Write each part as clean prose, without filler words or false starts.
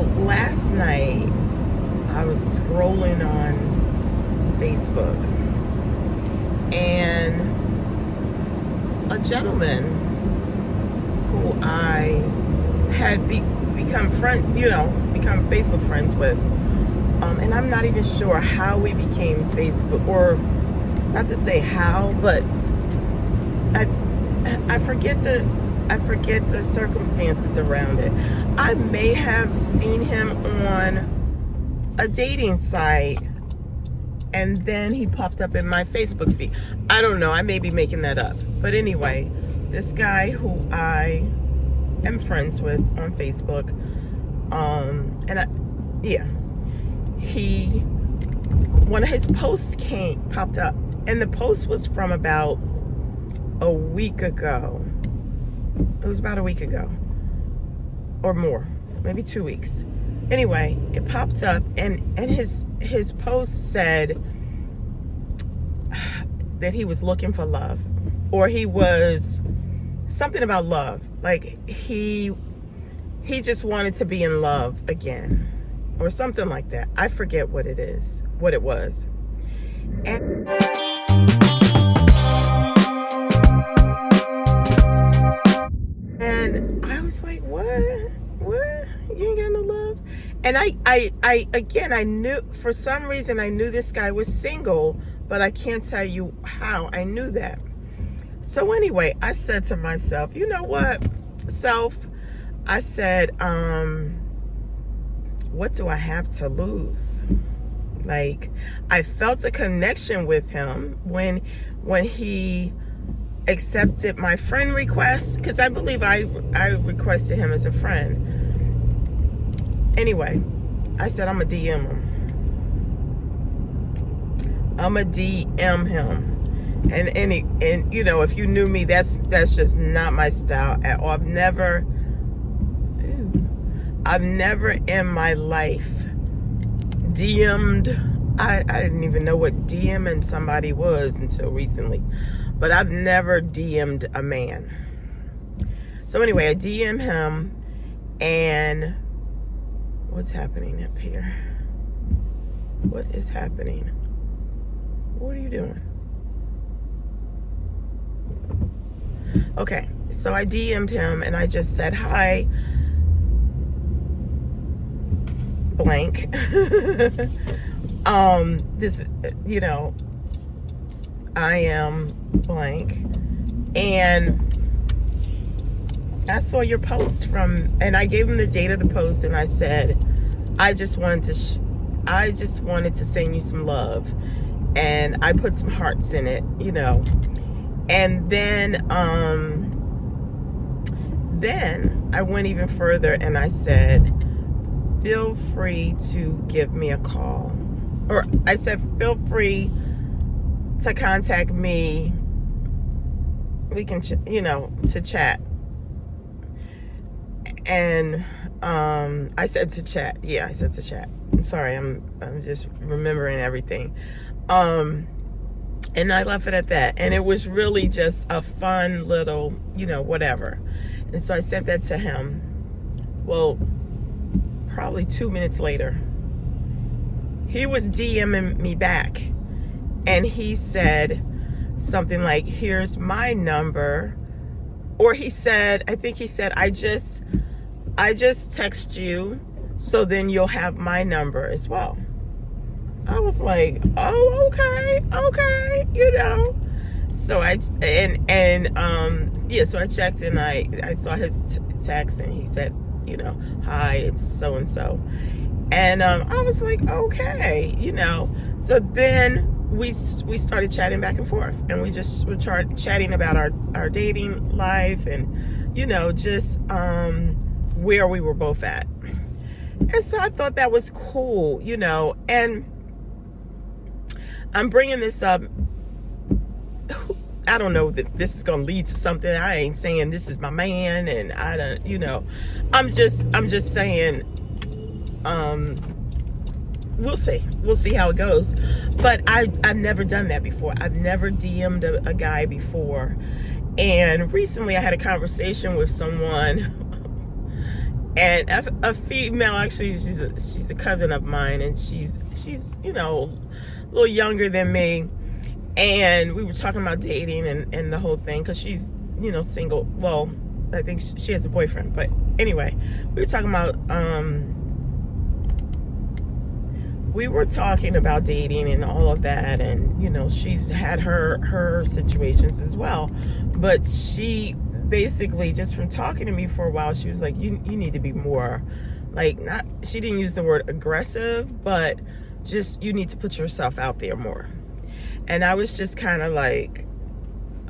So last night I was scrolling on Facebook and a gentleman who I had become become Facebook friends with, and I'm not even sure how we became Facebook, or not to say how, but I forget the circumstances around it. I may have seen him on a dating site and then he popped up in my Facebook feed. I don't know, I may be making that up. But anyway, this guy who I am friends with on Facebook, one of his posts popped up, and the post was from about a week ago. It was about a week ago or more, maybe 2 weeks. Anyway, it popped up, and his post said that he was looking for love, or he was something about love, like he just wanted to be in love again, or something like that. I forget what it was. And I was like, what? You ain't got no love? And I knew, for some reason, I knew this guy was single, but I can't tell you how I knew that. So anyway, I said to myself, you know what, I said, what do I have to lose? Like, I felt a connection with him when he accepted my friend request, because I believe I requested him as a friend. Anyway, I said I'm gonna DM him. And you know, if you knew me, that's just not my style at all. I've never in my life DM'd. I didn't even know what DMing somebody was until recently, but I've never DM'd a man. So anyway, I DM him, and what's happening up here? What is happening? What are you doing? Okay, so I DM'd him and I just said, hi, blank. This, you know, I am blank, and I saw your post and I gave him the date of the post, and I said, I just wanted to send you some love, and I put some hearts in it, you know. And then I went even further, and I said, feel free to give me a call, or I said, feel free to contact me. We can, to chat. And I said to chat. Yeah, I said to chat. I'm sorry, I'm just remembering everything. And I left it at that. And it was really just a fun little, whatever. And so I sent that to him. Well, probably 2 minutes later, he was DMing me back, and he said something like, here's my number. Or I think he said, I just text you, so then you'll have my number as well. I was like, oh, okay, So I so I checked, and I saw his text, and he said, hi, it's so and so, and I was like, okay, So then we started chatting back and forth, and we started chatting about our dating life, and just where we were both at. And so I thought that was cool, and I'm bringing this up. I don't know that this is going to lead to something. I ain't saying this is my man, and I don't, I'm just saying, we'll see how it goes. But I've never done that before. I've never DM'd a guy before. And recently I had a conversation with someone, and a female, actually, she's a cousin of mine, and she's you know, a little younger than me. And we were talking about dating and the whole thing, because she's, you know, single. Well, I think she has a boyfriend, but anyway, we were talking about dating and all of that, and, you know, she's had her situations as well. But she basically, just from talking to me for a while, she was like, you need to be more, like, not, she didn't use the word aggressive, but just, you need to put yourself out there more. And I was just kind of like,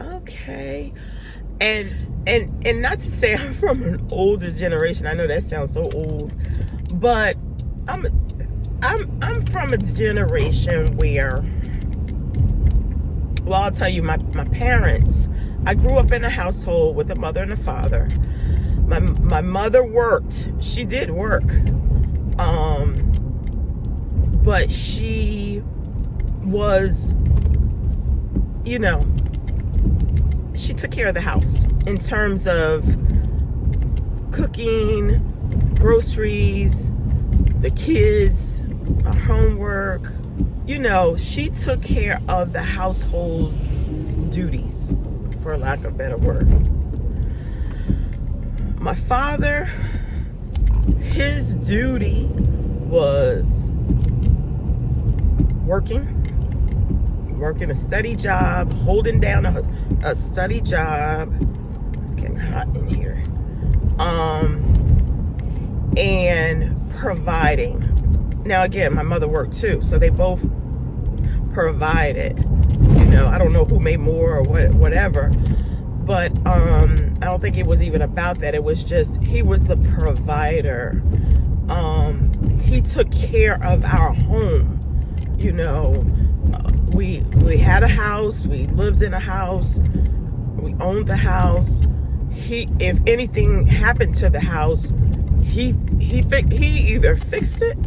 okay. And not to say I'm from an older generation. I know that sounds so old, but I'm from a generation where, well, I'll tell you, my parents, I grew up in a household with a mother and a father. My mother worked. She did work. But she was, you know, she took care of the house in terms of cooking, groceries, the kids, our homework. You know, she took care of the household duties, for lack of a better word. My father, his duty was working a steady job, holding down a steady job. It's getting hot in here. And providing. Now, again, my mother worked too, so they both provided. You know, I don't know who made more or whatever, but I don't think it was even about that. It was just, he was the provider. He took care of our home. You know, we had a house, we lived in a house, we owned the house. If anything happened to the house, he either fixed it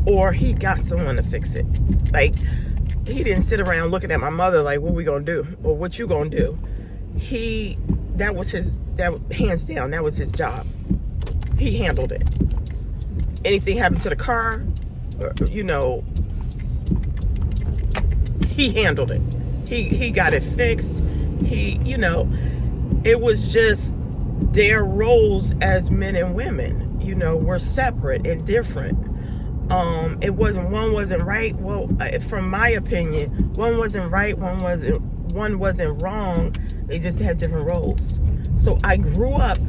or he got someone to fix it. Like, he didn't sit around looking at my mother like, what we gonna do, or what you gonna do. That was hands down, that was his job. He handled it. Anything happened to the car, you know, he handled it. He got it fixed. You know, it was just their roles as men and women, you know, were separate and different. One wasn't right. Well, from my opinion, one wasn't right, one wasn't wrong. They just had different roles. So I grew up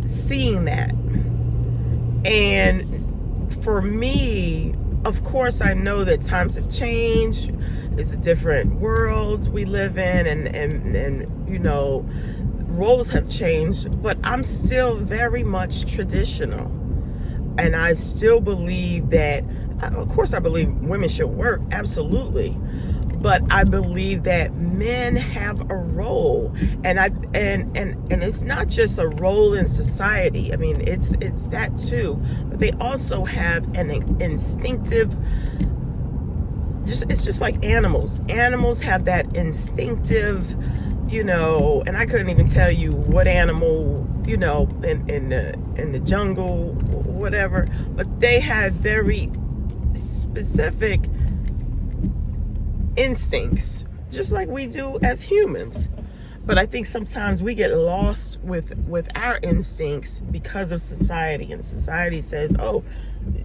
seeing that. And for me, of course, I know that times have changed. It's a different world we live in, and you know, roles have changed, but I'm still very much traditional. And I still believe that, of course, I believe women should work, absolutely. But I believe that men have a role, and it's not just a role in society. I mean, it's that too, but they also have an instinctive. It's just like animals. Animals have that instinctive, you know. And I couldn't even tell you what animal, you know, in the jungle, whatever. But they have very specific instincts, just like we do as humans. But I think sometimes we get lost with our instincts because of society, and society says, oh,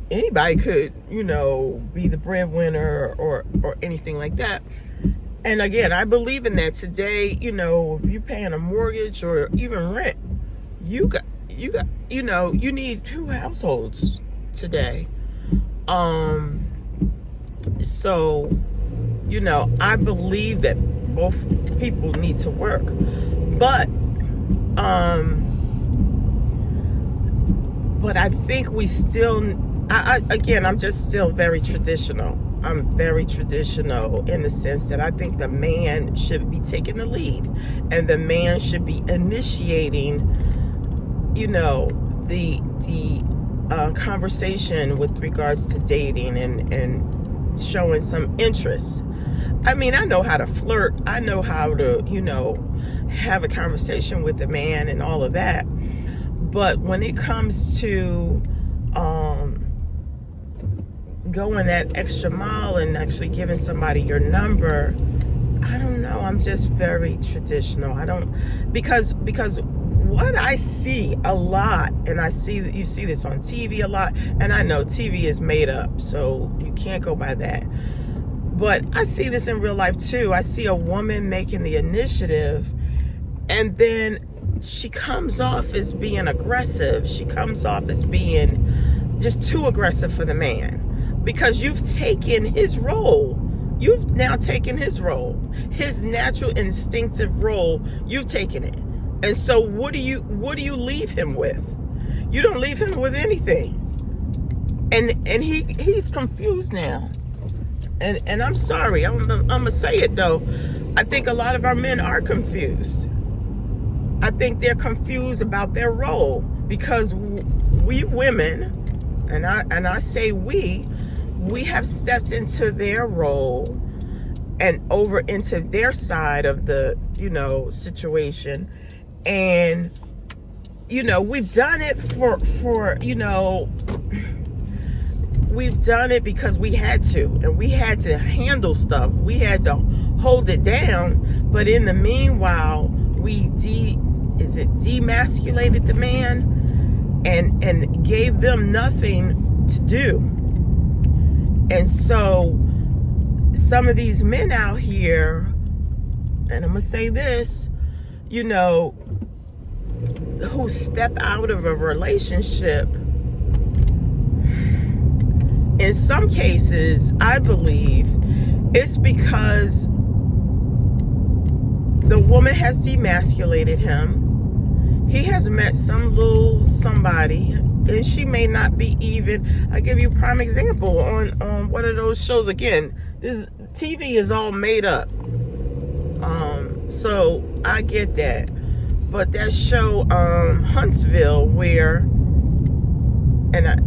anybody could, you know, be the breadwinner or anything like that. And again, I believe in that. Today, you know, if you're paying a mortgage or even rent, you got you know, you need 2 households today. So, you know, I believe that both people need to work, but I think we still, I'm just still very traditional. I'm very traditional in the sense that I think the man should be taking the lead, and the man should be initiating, you know, the conversation with regards to dating and showing some interest. I mean, I know how to flirt. I know how to, you know, have a conversation with a man and all of that. But when it comes to going that extra mile and actually giving somebody your number, I don't know. I'm just very traditional. I don't, because what I see a lot, and I see that you see this on TV a lot, and I know TV is made up, so you can't go by that. But I see this in real life too. I see a woman making the initiative, and then she comes off as being aggressive. She comes off as being just too aggressive for the man, because you've taken his role. You've now taken his role, his natural instinctive role. You've taken it. And so what do you leave him with? You don't leave him with anything. And he's confused now. And I'm sorry, I'm gonna say it though. I think a lot of our men are confused. I think they're confused about their role, because we women, and I say we have stepped into their role and over into their side of the, situation. And, we've done it for, we've done it because we had to, and we had to handle stuff. We had to hold it down. But in the meanwhile, we demasculated the man and gave them nothing to do. And so some of these men out here, and I'm going to say this, who step out of a relationship, in some cases, I believe it's because the woman has demasculated him. He has met some little somebody, and she may not be even. I give you a prime example on one of those shows. Again, this TV is all made up. So I get that. But that show, Huntsville, where, and I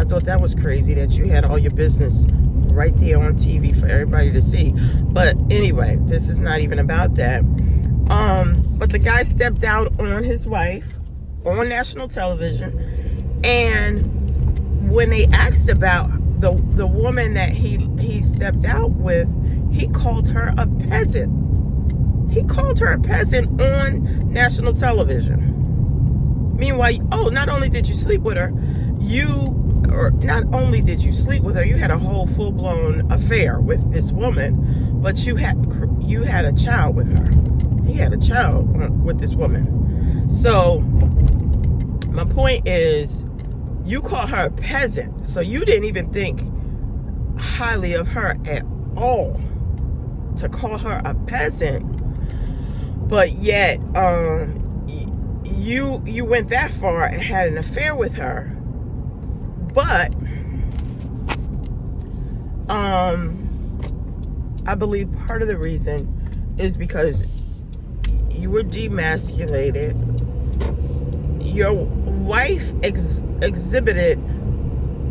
thought that was crazy that you had all your business right there on TV for everybody to see. But anyway, this is not even about that. But the guy stepped out on his wife on national television, and when they asked about the woman that he stepped out with, he called her a peasant. He called her a peasant on national television. Meanwhile, not only did you sleep with her, you had a whole full-blown affair with this woman, but you had a child with her. He had a child with this woman. So my point is, you call her a peasant, so you didn't even think highly of her at all to call her a peasant. But yet, you went that far and had an affair with her. But I believe part of the reason is because you were demasculated. Your wife exhibited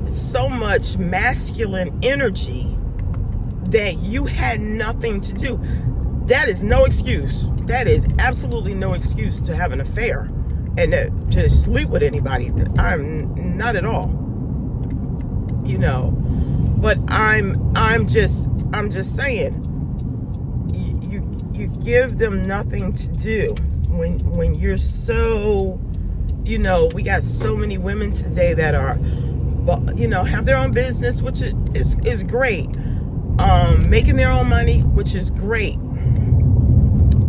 so much masculine energy that you had nothing to do. That is no excuse. That is absolutely no excuse to have an affair and to sleep with anybody. I'm not at all. But I'm just saying, you give them nothing to do when you're so, we got so many women today that are, have their own business, which is great, making their own money, which is great,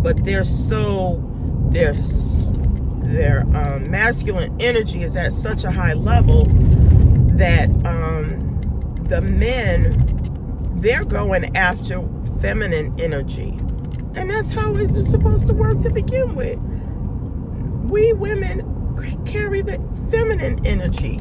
but their masculine energy is at such a high level that the men, they're going after feminine energy. And that's how it was supposed to work to begin with. We women carry the feminine energy,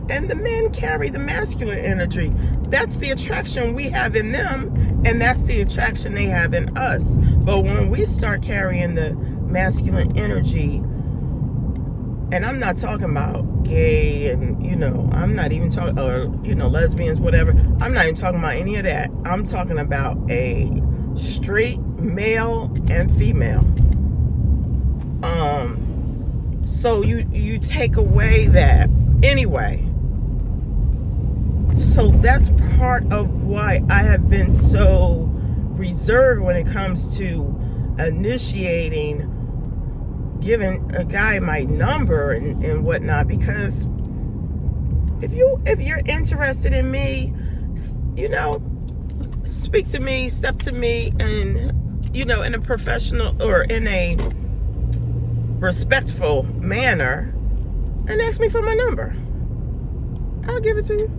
and the men carry the masculine energy. That's the attraction we have in them, and that's the attraction they have in us. But when we start carrying the masculine energy, and I'm not talking about gay and, I'm not even talking, or, lesbians, whatever. I'm not even talking about any of that. I'm talking about a straight male and female. So you take away that anyway. So that's part of why I have been so reserved when it comes to initiating, giving a guy my number and whatnot, because if you're interested in me, you know, speak to me, step to me, and, you know, in a professional or in a respectful manner, and ask me for my number. I'll give it to you.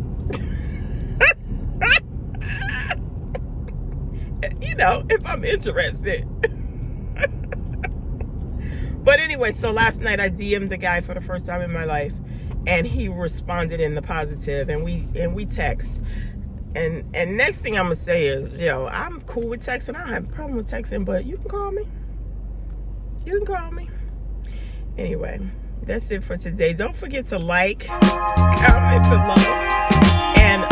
You know, if I'm interested. But anyway, so last night I DM'd the guy for the first time in my life, and he responded in the positive, and we text. And next thing I'm gonna say is, yo, I'm cool with texting. I don't have a problem with texting, but you can call me. You can call me. Anyway, that's it for today. Don't forget to like, comment below, and